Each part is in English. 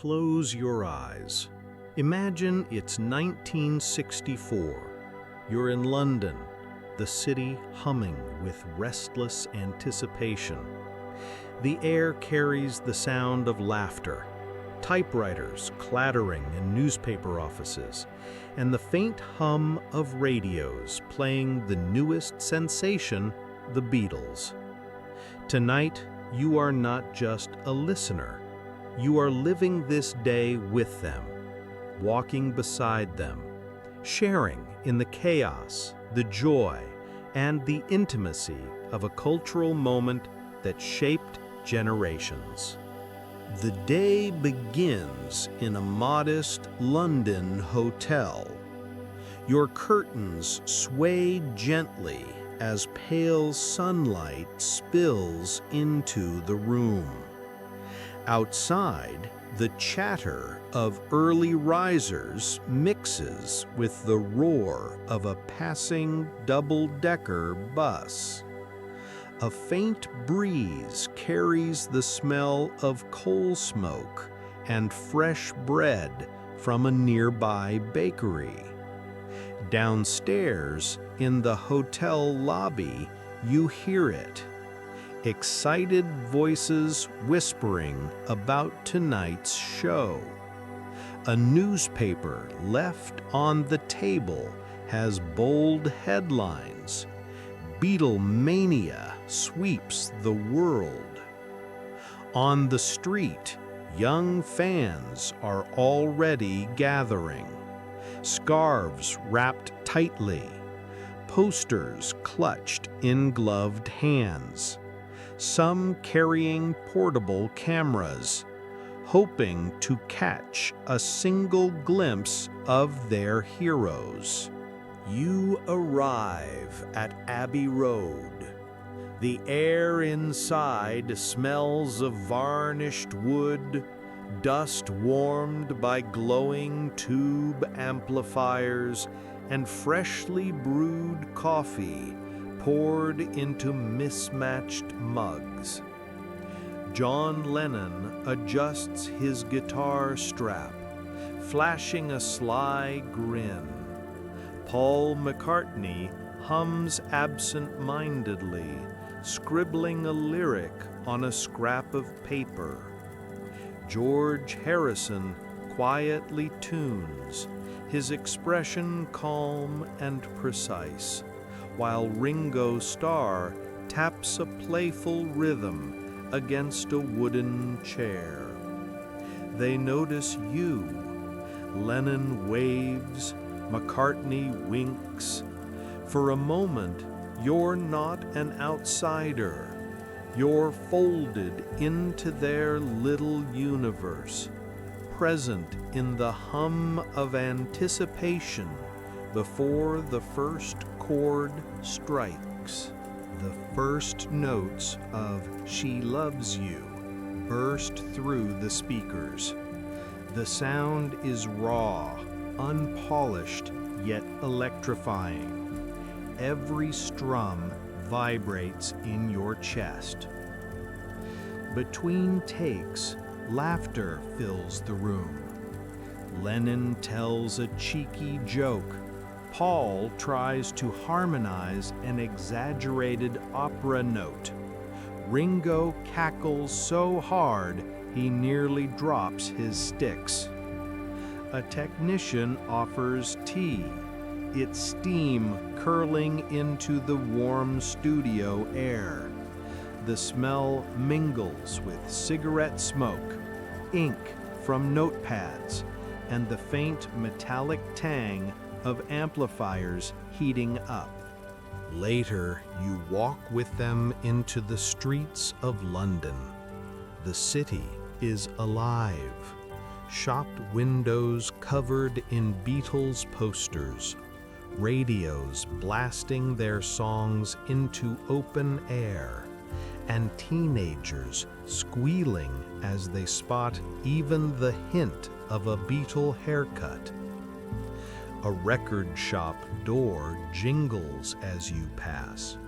close your eyes. Imagine it's 1964. You're in London, the city humming with restless anticipation. The air carries the sound of laughter, typewriters clattering in newspaper offices, and the faint hum of radios playing the newest sensation, the Beatles. Tonight, you are not just a listener. You are living this day with them, walking beside them, sharing in the chaos, the joy, and the intimacy of a cultural moment that shaped generations. The day begins in a modest London hotel. Your curtains sway gently as pale sunlight spills into the room. Outside, the chatter of early risers mixes with the roar of a passing double-decker bus. A faint breeze carries the smell of coal smoke and fresh bread from a nearby bakery. Downstairs, in the hotel lobby, you hear it. Excited voices whispering about tonight's show. A newspaper left on the table has bold headlines. Beatlemania sweeps the world. On the street, young fans are already gathering. Scarves wrapped tightly, posters clutched in gloved hands. Some carrying portable cameras, hoping to catch a single glimpse of their heroes. You arrive at Abbey Road. The air inside smells of varnished wood, dust warmed by glowing tube amplifiers, and freshly brewed coffee poured into mismatched mugs. John Lennon adjusts his guitar strap, flashing a sly grin. Paul McCartney hums absent-mindedly, scribbling a lyric on a scrap of paper. George Harrison quietly tunes, his expression calm and precise, while Ringo Starr taps a playful rhythm against a wooden chair. They notice you. Lennon waves, McCartney winks. For a moment, you're not an outsider. You're folded into their little universe, present in the hum of anticipation before the first chord strikes. The first notes of "She Loves You" burst through the speakers. The sound is raw, unpolished, yet electrifying. Every strum vibrates in your chest. Between takes, laughter fills the room. Lennon tells a cheeky joke. Paul tries to harmonize an exaggerated opera note. Ringo cackles so hard he nearly drops his sticks. A technician offers tea, its steam curling into the warm studio air. The smell mingles with cigarette smoke, ink from notepads, and the faint metallic tang of amplifiers heating up. Later, you walk with them into the streets of London. The city is alive. Shop windows covered in Beatles posters, radios blasting their songs into open air, and teenagers squealing as they spot even the hint of a Beatle haircut. A record shop door jingles as you pass.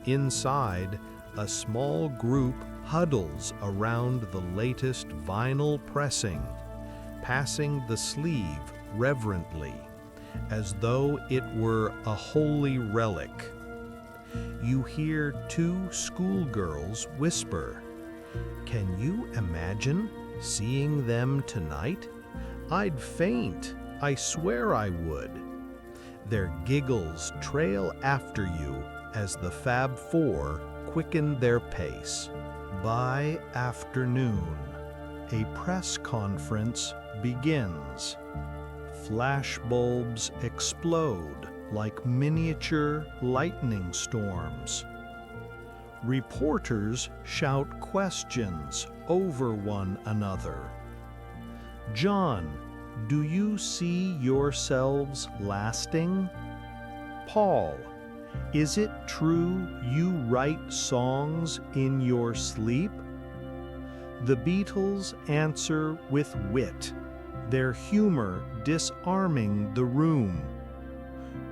Inside, a small group huddles around the latest vinyl pressing, passing the sleeve reverently, as though it were a holy relic. You hear two schoolgirls whisper, "Can you imagine seeing them tonight? I'd faint, I swear I would." Their giggles trail after you as the Fab Four quicken their pace. By afternoon, a press conference begins. Flashbulbs explode like miniature lightning storms. Reporters shout questions over one another. "John, do you see yourselves lasting?" "Paul, is it true you write songs in your sleep?" The Beatles answer with wit, their humor disarming the room.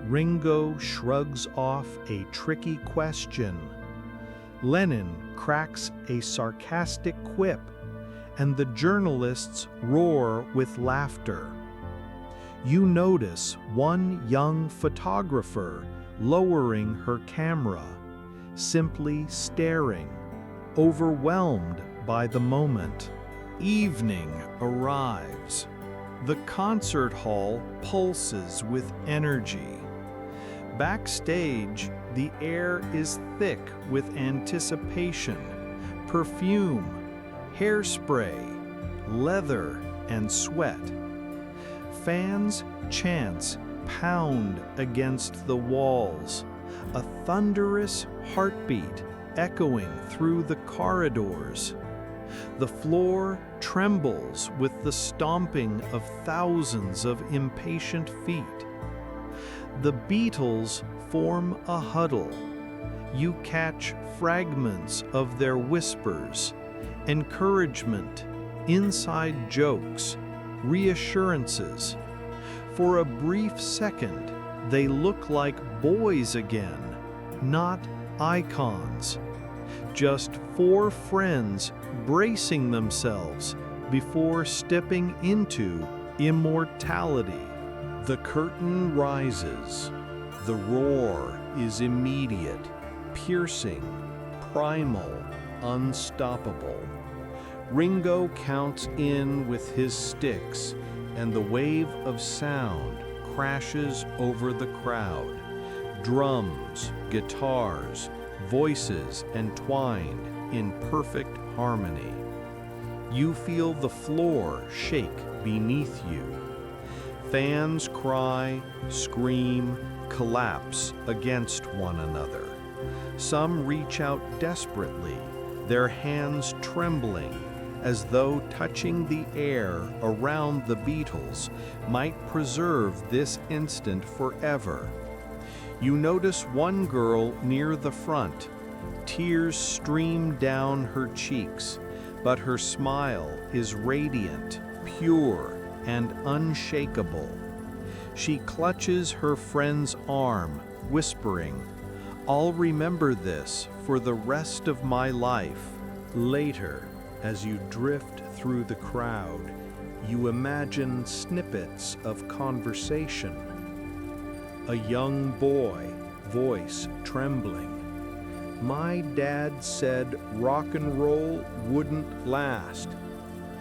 Ringo shrugs off a tricky question. Lennon cracks a sarcastic quip, and the journalists roar with laughter. You notice one young photographer lowering her camera, simply staring, overwhelmed by the moment. Evening arrives. The concert hall pulses with energy. Backstage, the air is thick with anticipation, perfume, hairspray, leather, and sweat. Fans' chants pound against the walls, a thunderous heartbeat echoing through the corridors. The floor trembles with the stomping of thousands of impatient feet. The Beatles form a huddle. You catch fragments of their whispers, encouragement, inside jokes, reassurances. For a brief second, they look like boys again, not icons. Just four friends bracing themselves before stepping into immortality. The curtain rises. The roar is immediate, piercing, primal, unstoppable. Ringo counts in with his sticks, and the wave of sound crashes over the crowd. Drums, guitars, voices entwined in perfect harmony. You feel the floor shake beneath you. Fans cry, scream, collapse against one another. Some reach out desperately, their hands trembling, as though touching the air around the Beatles might preserve this instant forever. You notice one girl near the front. Tears stream down her cheeks, but her smile is radiant, pure, and unshakable. She clutches her friend's arm, whispering, "I'll remember this for the rest of my life." Later, as you drift through the crowd, you imagine snippets of conversation. A young boy, voice trembling. "My dad said rock and roll wouldn't last,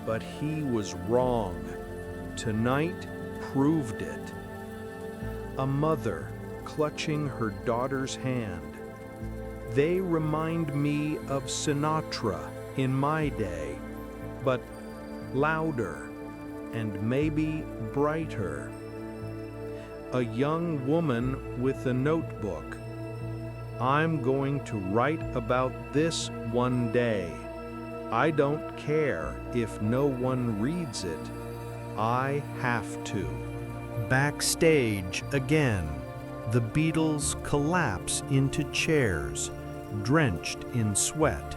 but he was wrong. Tonight proved it." A mother clutching her daughter's hand. "They remind me of Sinatra in my day, but louder and maybe brighter." A young woman with a notebook. "I'm going to write about this one day. I don't care if no one reads it. I have to." Backstage again, the Beatles collapse into chairs, drenched in sweat,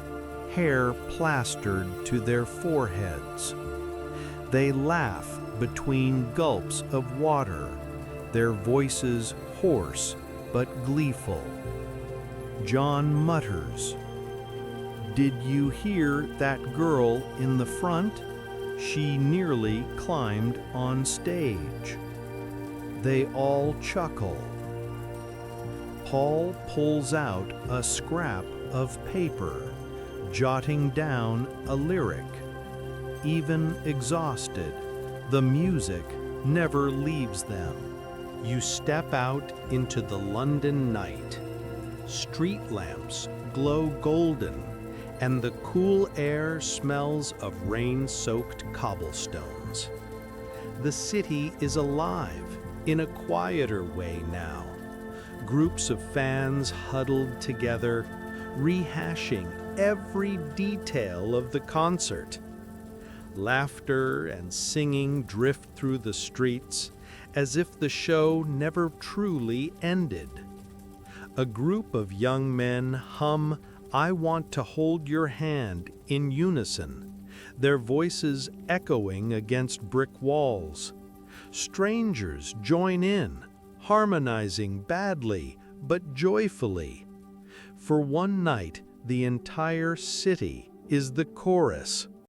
hair plastered to their foreheads. They laugh between gulps of water, their voices hoarse but gleeful. John mutters, Did you hear that girl in the front? She nearly climbed on stage. They all chuckle. Paul pulls out a scrap of paper, jotting down a lyric. Even exhausted, the music never leaves them. You step out into the London night. Street lamps glow golden, and the cool air smells of rain-soaked cobblestones. The city is alive in a quieter way now. Groups of fans huddled together, rehashing every detail of the concert. Laughter and singing drift through the streets as if the show never truly ended. A group of young men hum "I Want to Hold Your Hand" in unison, their voices echoing against brick walls. Strangers join in, harmonizing badly but joyfully. For one night, the entire city is the chorus.